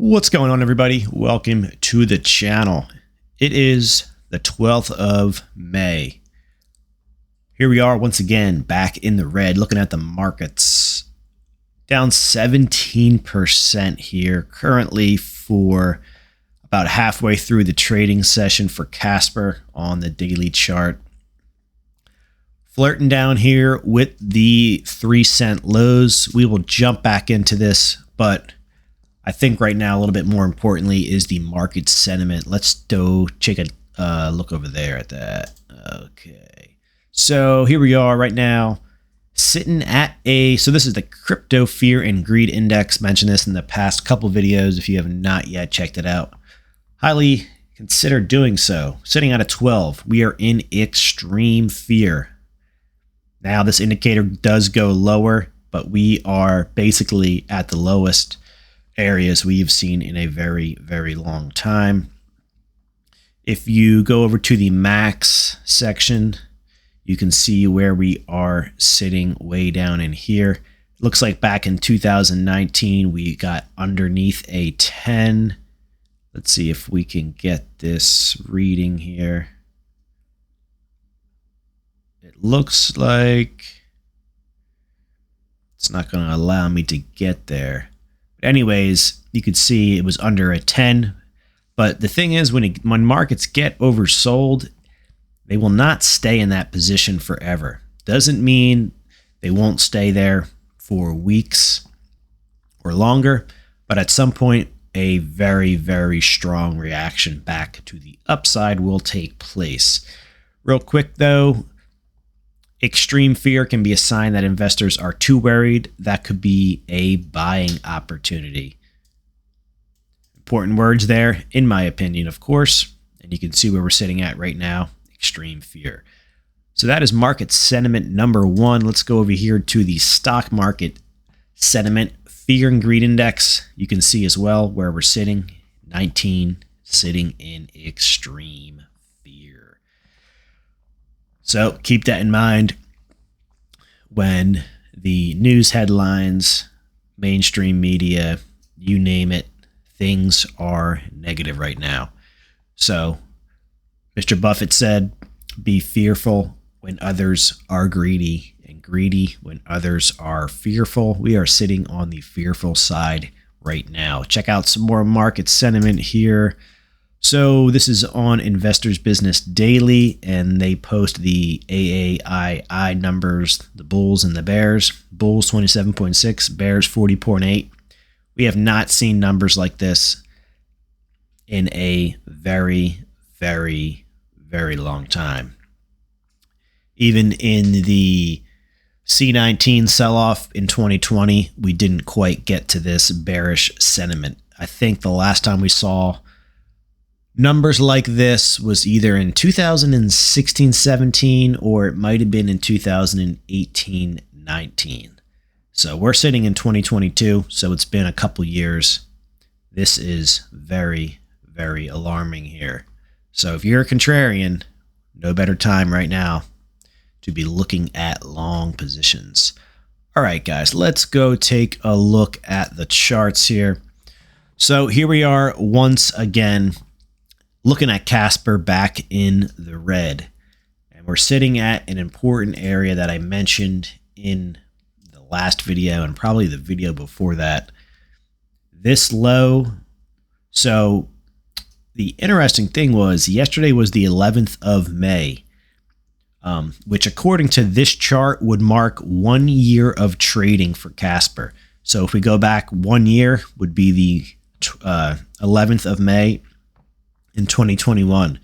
What's going on, everybody? Welcome to the channel. It is the 12th of May. Here we are once again back in the red, looking at the markets. Down 17% here, currently for about halfway through the trading session for Casper on the daily chart. Flirting down here with the 3-cent lows. We will jump back into this, but I think right now, a little bit more importantly, is the market sentiment. Let's go take a look over there at that. Okay. So here we are right now, sitting at so this is the Crypto Fear and Greed Index. Mentioned this in the past couple videos. If you have not yet checked it out, highly consider doing so. Sitting at a 12. We are in extreme fear. Now this indicator does go lower, but we are basically at the lowest areas we've seen in a very, very long time. If you go over to the max section, you can see where we are sitting way down in here. Looks like back in 2019, we got underneath a 10. Let's see if we can get this reading here. It looks like it's not going to allow me to get there. Anyways, you could see it was under a 10. But the thing is, when markets get oversold, they will not stay in that position forever. Doesn't mean they won't stay there for weeks or longer, but at some point, a very, very strong reaction back to the upside will take place. Real quick, though, extreme fear can be a sign that investors are too worried. That could be a buying opportunity. Important words there, in my opinion, of course. And you can see where we're sitting at right now, extreme fear. So that is market sentiment number one. Let's go over here to the stock market sentiment fear and greed index. You can see as well where we're sitting, 19, sitting in extreme fear. So keep that in mind when the news headlines, mainstream media, you name it, things are negative right now. So Mr. Buffett said, be fearful when others are greedy, and greedy when others are fearful. We are sitting on the fearful side right now. Check out some more market sentiment here. So this is on Investors Business Daily, and they post the AAII numbers, the bulls and the bears. Bulls 27.6, bears 40.8. We have not seen numbers like this in a very, very, very long time. Even in the C19 sell-off in 2020, we didn't quite get to this bearish sentiment. I think the last time we saw numbers like this was either in 2016-17 or it might have been in 2018-19. So we're sitting in 2022, so it's been a couple years. This is very, very alarming here. So if you're a contrarian, no better time right now to be looking at long positions. All right, guys, let's go take a look at the charts here. So here we are once again, looking at Casper back in the red. And we're sitting at an important area that I mentioned in the last video and probably the video before that. This low. So the interesting thing was yesterday was the 11th of May, which according to this chart would mark 1 year of trading for Casper. So if we go back 1 year would be the 11th of May in 2021.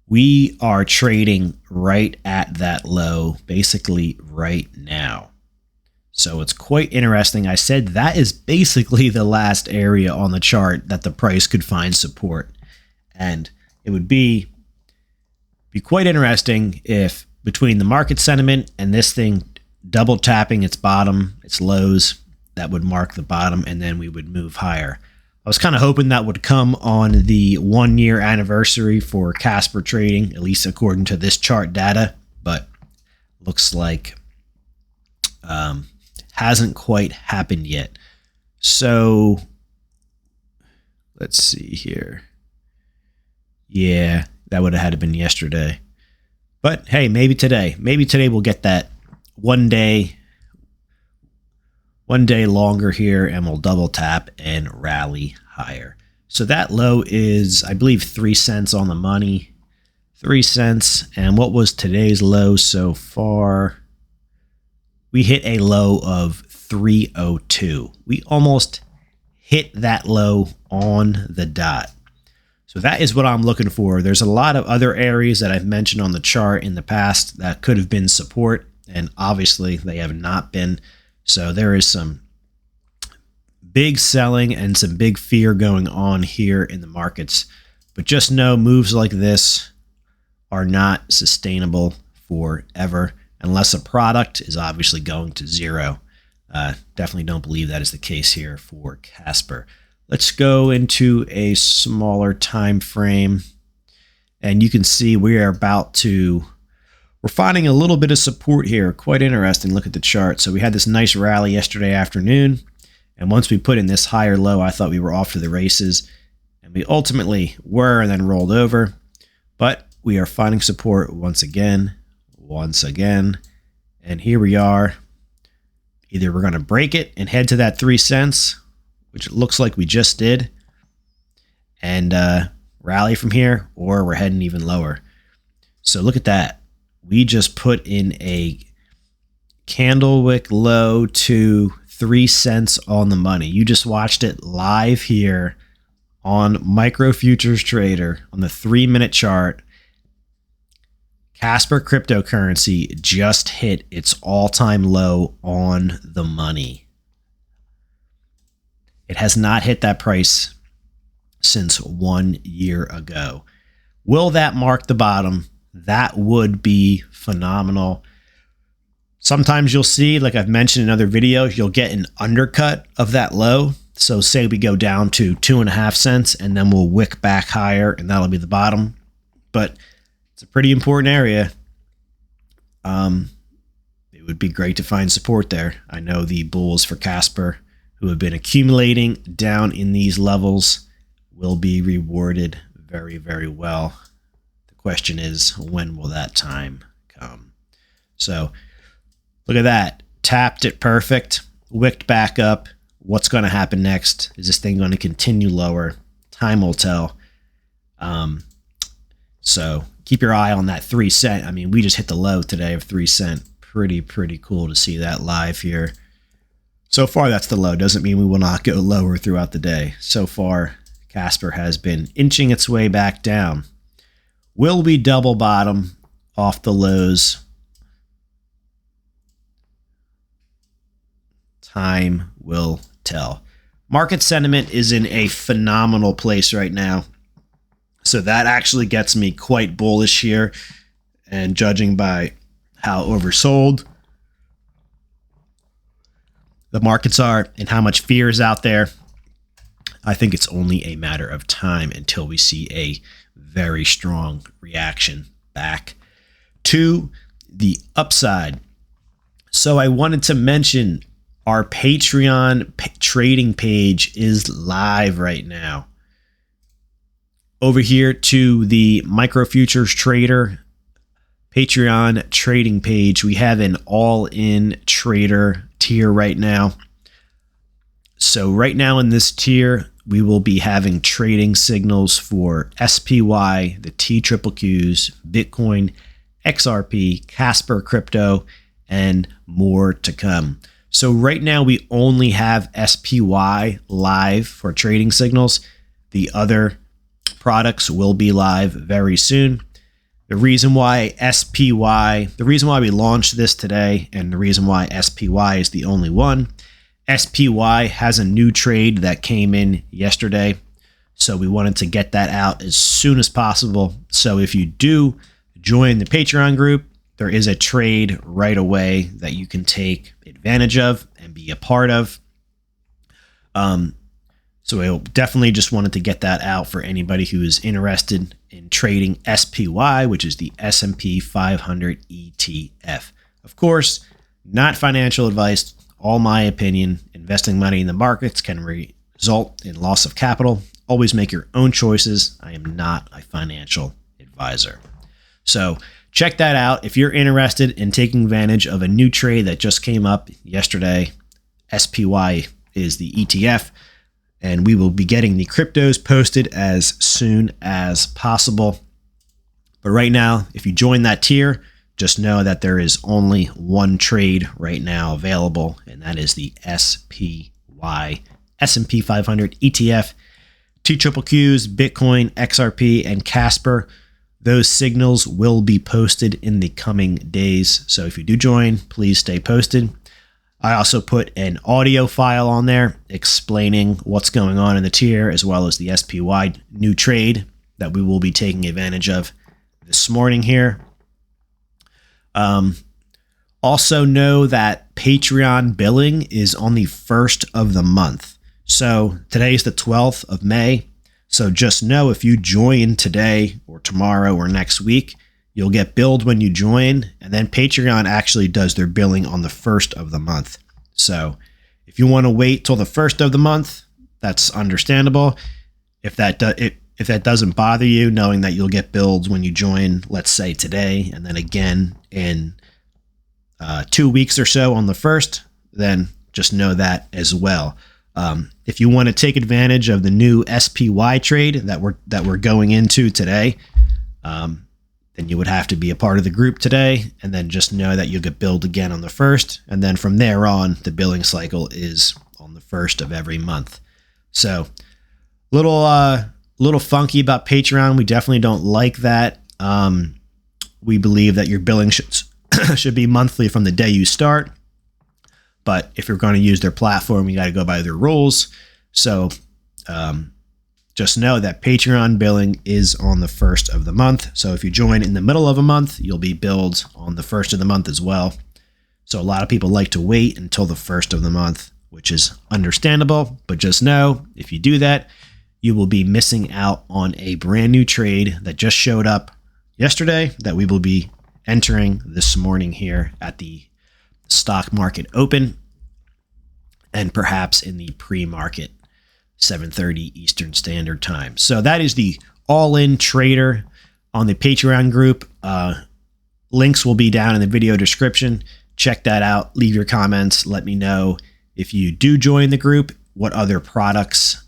We are trading right at that low, basically right now. So it's quite interesting. I said that is basically the last area on the chart that the price could find support. And it would be quite interesting if between the market sentiment and this thing double tapping its bottom, its lows, that would mark the bottom, and then we would move higher. I was kind of hoping that would come on the 1 year anniversary for Casper trading, at least according to this chart data, but looks like hasn't quite happened yet. So let's see here. Yeah, that would have had to been yesterday. But hey, maybe today. Maybe today we'll get that one day longer here, and we'll double tap and rally higher. So that low is, I believe, 3 cents on the money. 3 cents. And what was today's low so far? We hit a low of 302. We almost hit that low on the dot. So that is what I'm looking for. There's a lot of other areas that I've mentioned on the chart in the past that could have been support, and obviously they have not been. So there is some big selling and some big fear going on here in the markets. But just know moves like this are not sustainable forever unless a product is obviously going to zero. Definitely don't believe that is the case here for Casper. Let's go into a smaller time frame, and you can see we're finding a little bit of support here. Quite interesting. Look at the chart. So we had this nice rally yesterday afternoon, and once we put in this higher low, I thought we were off to the races, and we ultimately were and then rolled over. But we are finding support once again, and here we are. Either we're going to break it and head to that 3 cents, which it looks like we just did, and rally from here, or we're heading even lower. So look at that. We just put in a candlewick low to 3 cents on the money. You just watched it live here on Micro Futures Trader on the 3-minute chart. Casper cryptocurrency just hit its all-time low on the money. It has not hit that price since 1 year ago. Will that mark the bottom? That would be phenomenal. Sometimes you'll see, like I've mentioned in other videos, you'll get an undercut of that low. So say we go down to 2.5 cents, and then we'll wick back higher, and that'll be the bottom. But it's a pretty important area. It would be great to find support there. I know the bulls for Casper, who have been accumulating down in these levels, will be rewarded very, very well. The question is, when will that time come? So look at that. Tapped it perfect. Wicked back up. What's going to happen next? Is this thing going to continue lower? Time will tell. So keep your eye on that 3 cent. I mean, we just hit the low today of 3 cent. Pretty cool to see that live here. So far, that's the low. Doesn't mean we will not go lower throughout the day. So far, Casper has been inching its way back down. Will we double bottom off the lows? Time will tell. Market sentiment is in a phenomenal place right now. So that actually gets me quite bullish here. And judging by how oversold the markets are and how much fear is out there, I think it's only a matter of time until we see a very strong reaction back to the upside. So I wanted to mention our Patreon trading page is live right now. Over here to the Micro Futures Trader Patreon trading page, we have an all-in trader tier right now. So right now in this tier, we will be having trading signals for SPY, the TQQQs, Bitcoin, XRP, Casper Crypto, and more to come. So right now we only have SPY live for trading signals. The other products will be live very soon. The reason why we launched this today, and the reason why SPY is the only one, SPY has a new trade that came in yesterday. So we wanted to get that out as soon as possible. So if you do join the Patreon group, there is a trade right away that you can take advantage of and be a part of. So I definitely just wanted to get that out for anybody who is interested in trading SPY, which is the S&P 500 ETF. Of course, not financial advice, all my opinion. Investing money in the markets can result in loss of capital. Always make your own choices. I am not a financial advisor. So check that out. If you're interested in taking advantage of a new trade that just came up yesterday, SPY is the ETF, and we will be getting the cryptos posted as soon as possible. But right now, if you join that tier, just know that there is only one trade right now available, and that is the SPY S&P 500 ETF, TQQQs, Bitcoin, XRP, and Casper. Those signals will be posted in the coming days. So if you do join, please stay posted. I also put an audio file on there explaining what's going on in the tier, as well as the SPY new trade that we will be taking advantage of this morning here. Also know that Patreon billing is on the 1st of the month. So today's the 12th of May. So just know if you join today or tomorrow or next week, you'll get billed when you join. And then Patreon actually does their billing on the 1st of the month. So if you want to wait till the 1st of the month, that's understandable. If that doesn't bother you, knowing that you'll get billed when you join, let's say today, and then again in 2 weeks or so on the 1st, then just know that as well. If you want to take advantage of the new SPY trade that we're going into today, then you would have to be a part of the group today, and then just know that you'll get billed again on the 1st, and then from there on, the billing cycle is on the 1st of every month. So, little funky about Patreon. We definitely don't like that. We believe that your billing should be monthly from the day you start. But if you're going to use their platform, you got to go by their rules. So just know that Patreon billing is on the 1st of the month. So if you join in the middle of a month, you'll be billed on the 1st of the month as well. So a lot of people like to wait until the 1st of the month, which is understandable. But just know if you do that, you will be missing out on a brand new trade that just showed up yesterday that we will be entering this morning here at the stock market open, and perhaps in the pre-market 7:30 Eastern Standard Time. So that is the all-in trader on the Patreon group. Links will be down in the video description. Check that out. Leave your comments. Let me know if you do join the group, what other products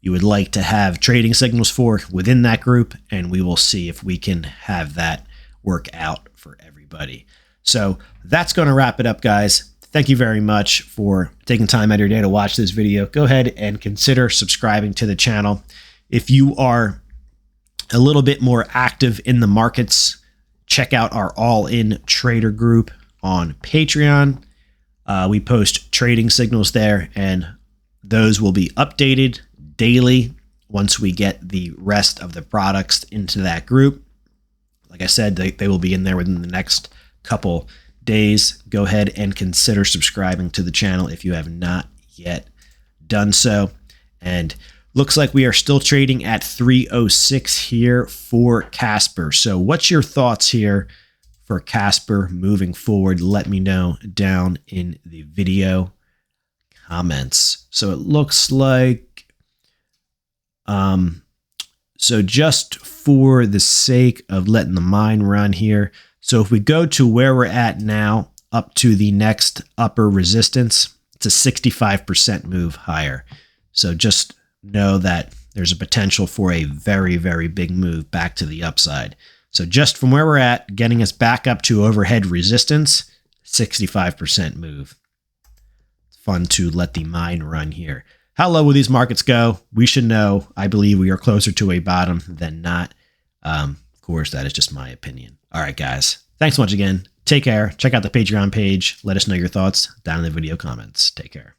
you would like to have trading signals for within that group, and we will see if we can have that work out for everybody. So that's going to wrap it up, guys. Thank you very much for taking time out of your day to watch this video. Go ahead and consider subscribing to the channel. If you are a little bit more active in the markets, check out our all-in trader group on Patreon. We post trading signals there, and those will be updated daily once we get the rest of the products into that group. Like I said, they will be in there within the next couple days. Go ahead and consider subscribing to the channel if you have not yet done so. And looks like we are still trading at 306 here for Casper. So what's your thoughts here for Casper moving forward? Let me know down in the video comments. So it looks like so just for the sake of letting the mine run here, so if we go to where we're at now, up to the next upper resistance, it's a 65% move higher. So just know that there's a potential for a very, very big move back to the upside. So just from where we're at, getting us back up to overhead resistance, 65% move. It's fun to let the mine run here. How low will these markets go? We should know. I believe we are closer to a bottom than not. Of course, that is just my opinion. All right, guys. Thanks so much again. Take care. Check out the Patreon page. Let us know your thoughts down in the video comments. Take care.